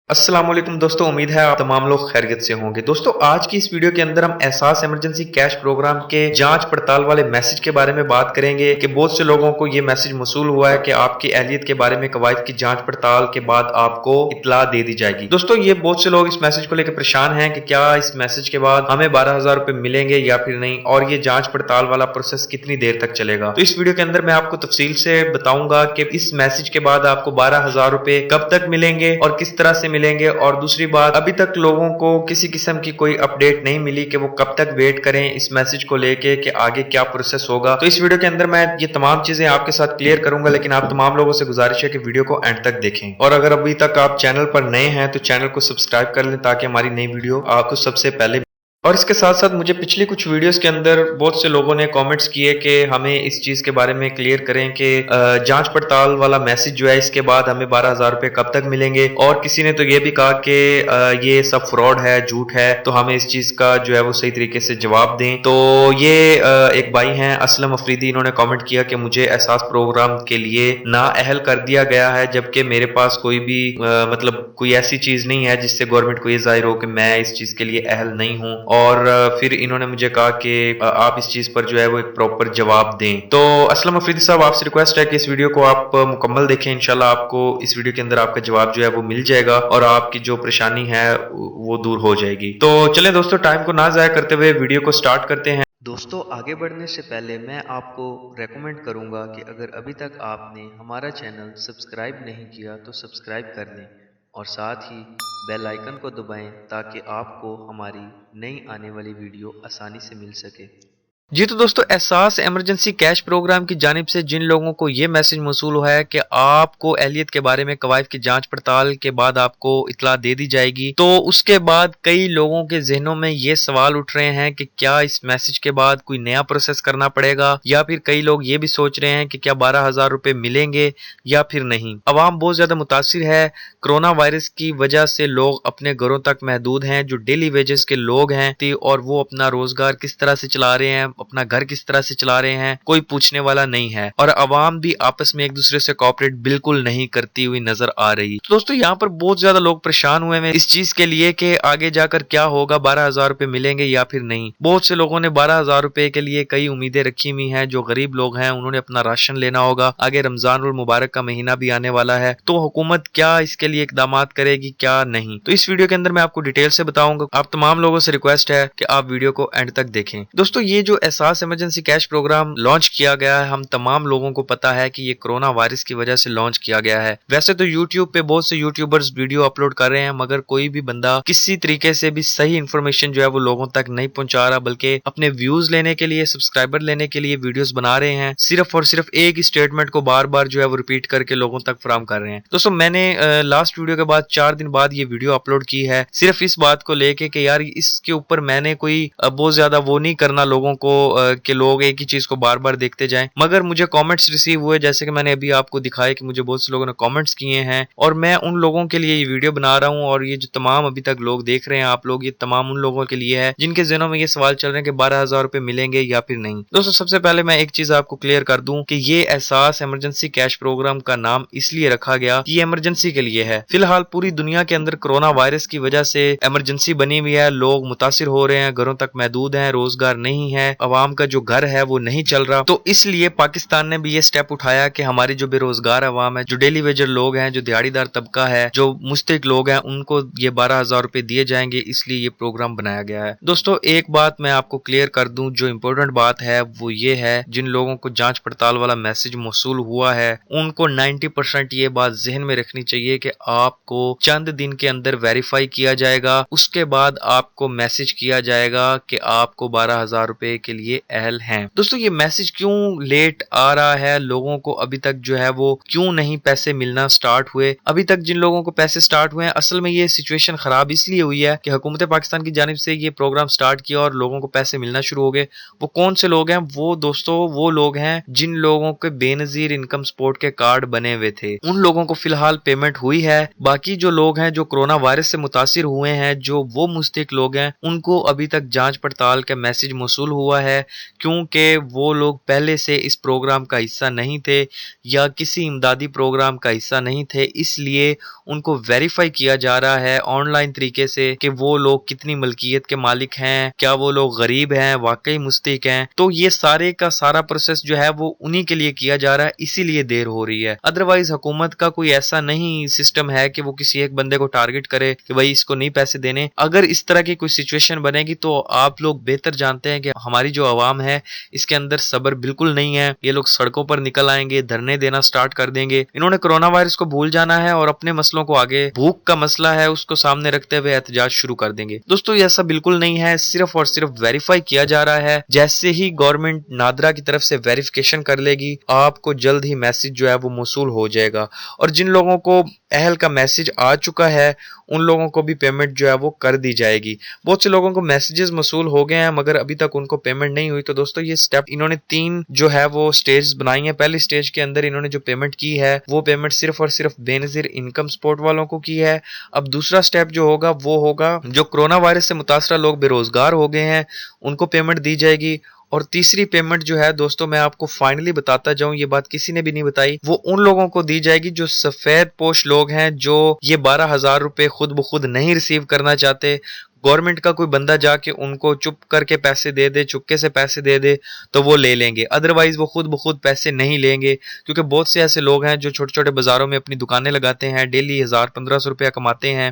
अस्सलाम वालेकुम दोस्तों, उम्मीद है आप तमाम लोग खैरियत से होंगे। दोस्तों, आज की इस वीडियो के अंदर हम एहसास इमरजेंसी कैश प्रोग्राम के जांच पड़ताल वाले मैसेज के बारे में बात करेंगे कि बहुत से लोगों को ये मैसेज मौसूल हुआ है कि आपकी अहलियत के बारे में कवायद की जांच पड़ताल के बाद आपको इत्तला दे दी जाएगी। दोस्तों, ये बहुत से लोग इस मैसेज को लेकर परेशान हैं कि क्या इस मैसेज के बाद हमें 12,000 रुपए मिलेंगे या फिर नहीं, और ये जांच पड़ताल वाला प्रोसेस कितनी देर तक चलेगा। तो इस वीडियो के अंदर मैं आपको तफसील से बताऊंगा कि इस मैसेज के बाद आपको 12,000 रुपए कब तक मिलेंगे और किस तरह से मिलेंगे। और दूसरी बात, अभी तक लोगों को किसी किस्म की कोई अपडेट नहीं मिली कि वो कब तक वेट करें इस मैसेज को लेके कि आगे क्या प्रोसेस होगा। तो इस वीडियो के अंदर मैं ये तमाम चीजें आपके साथ क्लियर करूंगा, लेकिन आप तमाम लोगों से गुजारिश है कि वीडियो को एंड तक देखें। और अगर अभी तक आप चैनल पर नए हैं तो चैनल को सब्सक्राइब कर लें ताकि हमारी नई वीडियो आपको सबसे पहले। और इसके साथ साथ मुझे पिछली कुछ वीडियोस के अंदर बहुत से लोगों ने कमेंट्स किए कि हमें इस चीज़ के बारे में क्लियर करें कि जांच पड़ताल वाला मैसेज जो है इसके बाद हमें 12,000 रुपए कब तक मिलेंगे। और किसी ने तो ये भी कहा कि ये सब फ्रॉड है, झूठ है, तो हमें इस चीज़ का जो है वो सही तरीके से जवाब दें। तो ये एक भाई हैं असलम अफरीदी, इन्होंने कॉमेंट किया कि मुझे एहसास प्रोग्राम के लिए नाअहल कर दिया गया है, जबकि मेरे पास कोई भी मतलब कोई ऐसी चीज़ नहीं है जिससे गवर्नमेंट को ये जाहिर हो कि मैं इस चीज़ के लिए अहल नहीं हूँ। और फिर इन्होंने मुझे कहा कि आप इस चीज पर जो है वो एक प्रॉपर जवाब दें। तो असलम अफरीदी साहब, आपसे रिक्वेस्ट है कि इस वीडियो को आप मुकम्मल देखें। इंशाल्लाह आपको इस वीडियो के अंदर आपका जवाब जो है वो मिल जाएगा और आपकी जो परेशानी है वो दूर हो जाएगी। तो चलें दोस्तों, टाइम को ना जाया करते हुए वीडियो को स्टार्ट करते हैं। दोस्तों, आगे बढ़ने से पहले मैं आपको रेकमेंड करूंगा कि अगर अभी तक आपने हमारा चैनल सब्सक्राइब नहीं किया तो सब्सक्राइब कर लें और साथ ही बेल आइकन को दबाएं ताकि आपको हमारी नई आने वाली वीडियो आसानी से मिल सके। जी तो दोस्तों, एहसास इमरजेंसी कैश प्रोग्राम की जानिब से जिन लोगों को ये मैसेज मौसूल हुआ है कि आपको अहलियत के बारे में कवायद की जांच पड़ताल के बाद आपको इतला दे दी जाएगी, तो उसके बाद कई लोगों के जहनों में ये सवाल उठ रहे हैं कि क्या इस मैसेज के बाद कोई नया प्रोसेस करना पड़ेगा, या फिर कई लोग ये भी सोच रहे हैं कि क्या 12,000 रुपए मिलेंगे या फिर नहीं। अवाम बहुत ज्यादा मुतासिर है। कोरोना वायरस की वजह से लोग अपने घरों तक महदूद हैं। जो डेली वेजेस के लोग हैं और वो अपना रोजगार किस तरह से चला रहे हैं, अपना घर किस तरह से चला रहे हैं, कोई पूछने वाला नहीं है। और अवाम भी आपस में एक दूसरे से कोऑपरेट बिल्कुल नहीं करती हुई नजर आ रही। तो दोस्तों, यहाँ पर बहुत ज्यादा लोग परेशान हुए हैं इस चीज के लिए कि आगे जाकर क्या होगा, 12,000 रुपए मिलेंगे या फिर नहीं। बहुत से लोगों ने 12,000 रुपए के लिए कई उम्मीदें रखी हुई हैं। जो गरीब लोग हैं उन्होंने अपना राशन लेना होगा, आगे रमजान और मुबारक का महीना भी आने वाला है, तो हुकूमत क्या इसके लिए इकदाम करेगी क्या नहीं। तो इस वीडियो के अंदर मैं आपको डिटेल से बताऊंगा। आप तमाम लोगों से रिक्वेस्ट है कि आप वीडियो को एंड तक देखें। दोस्तों, ये जो एहसास इमरजेंसी कैश प्रोग्राम लॉन्च किया गया है, हम तमाम लोगों को पता है कि ये कोरोना वायरस की वजह से लॉन्च किया गया है। वैसे तो यूट्यूब पे बहुत से यूट्यूबर्स वीडियो अपलोड कर रहे हैं, मगर कोई भी बंदा किसी तरीके से भी सही इंफॉर्मेशन जो है वो लोगों तक नहीं पहुंचा रहा, बल्कि अपने व्यूज लेने के लिए, सब्सक्राइबर लेने के लिए वीडियोस बना रहे हैं, सिर्फ और सिर्फ एक ही स्टेटमेंट को बार बार जो है वो रिपीट करके लोगों तक फराहम कर रहे हैं। दोस्तों, मैंने लास्ट वीडियो के बाद 4 दिन बाद ये वीडियो अपलोड की है, सिर्फ इस बात को लेके कि यार इसके ऊपर मैंने कोई बहुत ज्यादा वो नहीं करना लोगों को कि लोग एक ही चीज को बार बार देखते जाएं। मगर मुझे कमेंट्स रिसीव हुए, जैसे कि मैंने अभी आपको दिखाया कि मुझे बहुत से लोगों ने कमेंट्स किए हैं, और मैं उन लोगों के लिए ये वीडियो बना रहा हूं। और ये जो तमाम अभी तक लोग देख रहे हैं, आप लोग, ये तमाम उन लोगों के लिए है जिनके ज़हनों में ये सवाल चल रहे हैं कि 12,000 रुपए मिलेंगे या फिर नहीं। दोस्तों, सबसे पहले मैं एक चीज आपको क्लियर कर दूं कि ये एहसास इमरजेंसी कैश प्रोग्राम का नाम इसलिए रखा गया कि ये इमरजेंसी के लिए है। फिलहाल पूरी दुनिया के अंदर कोरोना वायरस की वजह से इमरजेंसी बनी हुई है, लोग मुतासिर हो रहे हैं, घरों तक महदूद हैं, रोजगार नहीं है, अवाम का जो घर है वो नहीं चल रहा। तो इसलिए पाकिस्तान ने भी ये स्टेप उठाया कि हमारी जो बेरोजगार अवाम है, जो डेली वेजर लोग हैं, जो दिहाड़ीदार तबका है, जो मुस्तहिक लोग हैं, उनको ये 12,000 रुपए दिए जाएंगे, इसलिए ये प्रोग्राम बनाया गया है। दोस्तों, एक बात मैं आपको क्लियर कर दूं, जो इंपॉर्टेंट बात है वो ये है, जिन लोगों को जांच पड़ताल वाला मैसेज मौसूल हुआ है उनको 90% ये बात जहन में रखनी चाहिए कि आपको चंद दिन के अंदर वेरीफाई किया जाएगा, उसके बाद आपको मैसेज किया जाएगा कि आपको 12,000 रुपए के लिए अहल हैं। दोस्तों, ये मैसेज क्यों लेट आ रहा है, लोगों को अभी तक जो है वो क्यों नहीं पैसे मिलना स्टार्ट हुए। अभी तक जिन लोगों को पैसे स्टार्ट हुए हैं, असल में ये सिचुएशन खराब इसलिए हुई है कि हुकूमत पाकिस्तान की जानिब से ये प्रोग्राम स्टार्ट किया और लोगों को पैसे मिलना शुरू हो गए। वो कौन से लोग हैं? वो दोस्तों वो लोग हैं जिन लोगों के बेनजीर इनकम सपोर्ट के कार्ड बने हुए थे, उन लोगों को फिलहाल पेमेंट हुई है। बाकी जो लोग हैं जो कोरोना वायरस से मुतासिर हुए हैं, जो वो मुस्तहिक लोग हैं, उनको अभी तक जांच पड़ताल का मैसेज मौसूल हुआ ہوا ہے کیونکہ وہ لوگ پہلے سے اس پروگرام کا حصہ نہیں تھے یا کسی امدادی پروگرام کا حصہ نہیں تھے، اس لیے ان کو ویریفائی کیا جا رہا ہے آن لائن طریقے سے کہ وہ لوگ کتنی ملکیت کے مالک ہیں، کیا وہ لوگ غریب ہیں، واقعی مستحق ہیں۔ تو یہ سارے کا سارا پروسیس جو ہے وہ انہی کے لیے کیا جا رہا ہے، اسی لیے دیر ہو رہی ہے۔ ادروائز حکومت کا کوئی ایسا نہیں سسٹم ہے کہ وہ کسی ایک بندے کو ٹارگٹ کرے کہ بھائی اس کو نہیں پیسے دینے۔ اگر اس طرح کی کوئی سچویشن بنے گی تو آپ لوگ بہتر جانتے ہیں کہ ہماری جو عوام ہے اس کے اندر صبر بالکل نہیں ہے، یہ لوگ سڑکوں پر نکل آئیں گے، دھرنے دینا سٹارٹ کر دیں گے۔ انہوں نے کرونا وائرس کو بھول جانا ہے اور اپنے مسئلوں کو آگے، بھوک کا مسئلہ ہے اس کو سامنے رکھتے ہوئے احتجاج شروع کر دیں گے۔ دوستو یہ ایسا بالکل نہیں ہے، صرف اور صرف ویریفائی کیا جا رہا ہے۔ جیسے ہی گورنمنٹ نادرا کی طرف سے ویریفیکیشن کر لے گی آپ کو جلد ہی میسج جو ہے وہ موصول ہو جائے گا، اور جن لوگوں کو اہل کا میسج آ چکا ہے ان لوگوں کو بھی پیمنٹ جو ہے وہ کر دی جائے گی۔ بہت سے لوگوں کو میسیجز موصول ہو گئے ہیں مگر ابھی تک ان کو پیمنٹ نہیں ہوئی۔ تو دوستو یہ سٹیپ انہوں نے 3 جو ہے وہ سٹیجز بنائی ہیں۔ پہلی سٹیج کے اندر انہوں نے جو پیمنٹ کی ہے وہ پیمنٹ صرف اور صرف بے نظیر انکم سپورٹ والوں کو کی ہے۔ اب دوسرا سٹیپ جو ہوگا وہ ہوگا جو کرونا وائرس سے متاثرہ لوگ بے روزگار ہو گئے ہیں ان کو پیمنٹ دی جائے گی۔ اور تیسری پیمنٹ جو ہے دوستو میں آپ کو فائنلی بتاتا جاؤں، یہ بات کسی نے بھی نہیں بتائی، وہ ان لوگوں کو دی جائے گی جو سفید پوش لوگ ہیں، جو یہ 12,000 روپے خود بخود نہیں ریسیو کرنا چاہتے۔ گورنمنٹ کا کوئی بندہ جا کے ان کو چپ کر کے پیسے دے دے، چپکے سے پیسے دے دے تو وہ لے لیں گے، ادروائز وہ خود بخود پیسے نہیں لیں گے، کیونکہ بہت سے ایسے لوگ ہیں جو چھوٹے چھوٹے بازاروں میں اپنی دکانیں لگاتے ہیں، ڈیلی 1,000-1,500 روپیہ کماتے ہیں،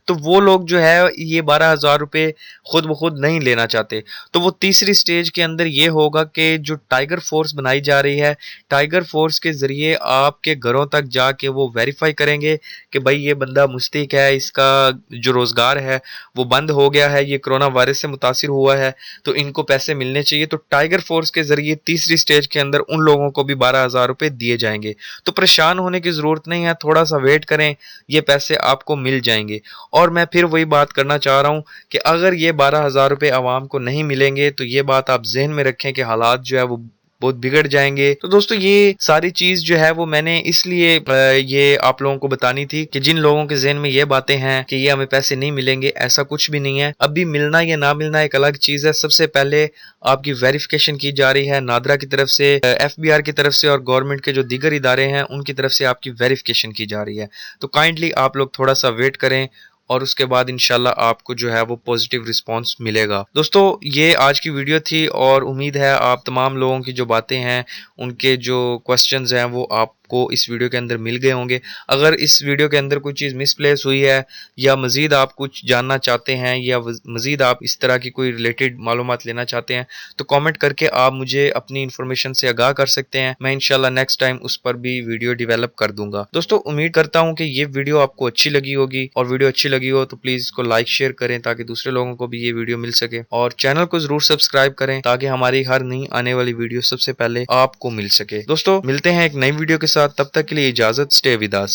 تو وہ لوگ جو ہے یہ 12,000 روپے خود بخود نہیں لینا چاہتے۔ تو وہ تیسری سٹیج کے اندر یہ ہوگا کہ جو ٹائیگر فورس بنائی جا رہی ہے، ٹائیگر فورس کے ذریعے آپ کے گھروں تک جا کے وہ ویریفائی کریں گے کہ بھائی یہ بندہ مستحق ہے، اس کا جو روزگار ہے وہ بند ہو گیا ہے، یہ کرونا وائرس سے متاثر ہوا ہے تو ان کو پیسے ملنے چاہیے۔ تو ٹائیگر فورس کے ذریعے تیسری سٹیج کے اندر ان لوگوں کو بھی 12,000 روپے دیے جائیں گے۔ تو پریشان ہونے کی ضرورت نہیں ہے، تھوڑا سا ویٹ کریں، یہ پیسے آپ کو مل جائیں گے۔ اور میں پھر وہی بات کرنا چاہ رہا ہوں کہ اگر یہ 12,000 روپے عوام کو نہیں ملیں گے تو یہ بات آپ ذہن میں رکھیں کہ حالات جو ہے وہ بہت بگڑ جائیں گے۔ تو دوستو یہ ساری چیز جو ہے وہ میں نے اس لیے یہ آپ لوگوں کو بتانی تھی کہ جن لوگوں کے ذہن میں یہ باتیں ہیں کہ یہ ہمیں پیسے نہیں ملیں گے، ایسا کچھ بھی نہیں ہے۔ ابھی ملنا یا نہ ملنا ایک الگ چیز ہے۔ سب سے پہلے آپ کی ویریفیکیشن کی جا رہی ہے نادرا کی طرف سے، FBR کی طرف سے اور گورنمنٹ کے جو دیگر ادارے ہیں ان کی طرف سے آپ کی ویریفیکیشن کی جا رہی ہے۔ تو کائنڈلی آپ لوگ تھوڑا سا ویٹ کریں اور اس کے بعد انشاءاللہ آپ کو جو ہے وہ پوزیٹیو رسپانس ملے گا۔ دوستو یہ آج کی ویڈیو تھی اور امید ہے آپ تمام لوگوں کی جو باتیں ہیں ان کے جو کوسچنز ہیں وہ آپ کو اس ویڈیو کے اندر مل گئے ہوں گے۔ اگر اس ویڈیو کے اندر کوئی چیز مس پلیس ہوئی ہے یا مزید آپ کچھ جاننا چاہتے ہیں یا مزید آپ اس طرح کی کوئی ریلیٹڈ معلومات لینا چاہتے ہیں تو کامنٹ کر کے آپ مجھے اپنی انفارمیشن سے آگاہ کر سکتے ہیں، میں انشاءاللہ نیکسٹ ٹائم اس پر بھی ویڈیو ڈیولپ کر دوں گا۔ دوستو امید کرتا ہوں کہ یہ ویڈیو آپ کو اچھی لگی ہوگی، اور ویڈیو اچھی لگی ہو تو پلیز اس کو لائک شیئر کریں تاکہ دوسرے لوگوں کو بھی یہ ویڈیو مل سکے، اور چینل کو ضرور سبسکرائب کریں تاکہ ہماری ہر نئی آنے والی ویڈیو سب سے پہلے آپ کو مل سکے۔ دوستو ملتے ہیں ایک نئی ویڈیو کے ساتھ، تب تک کے لیے اجازت، اسٹے ود اس۔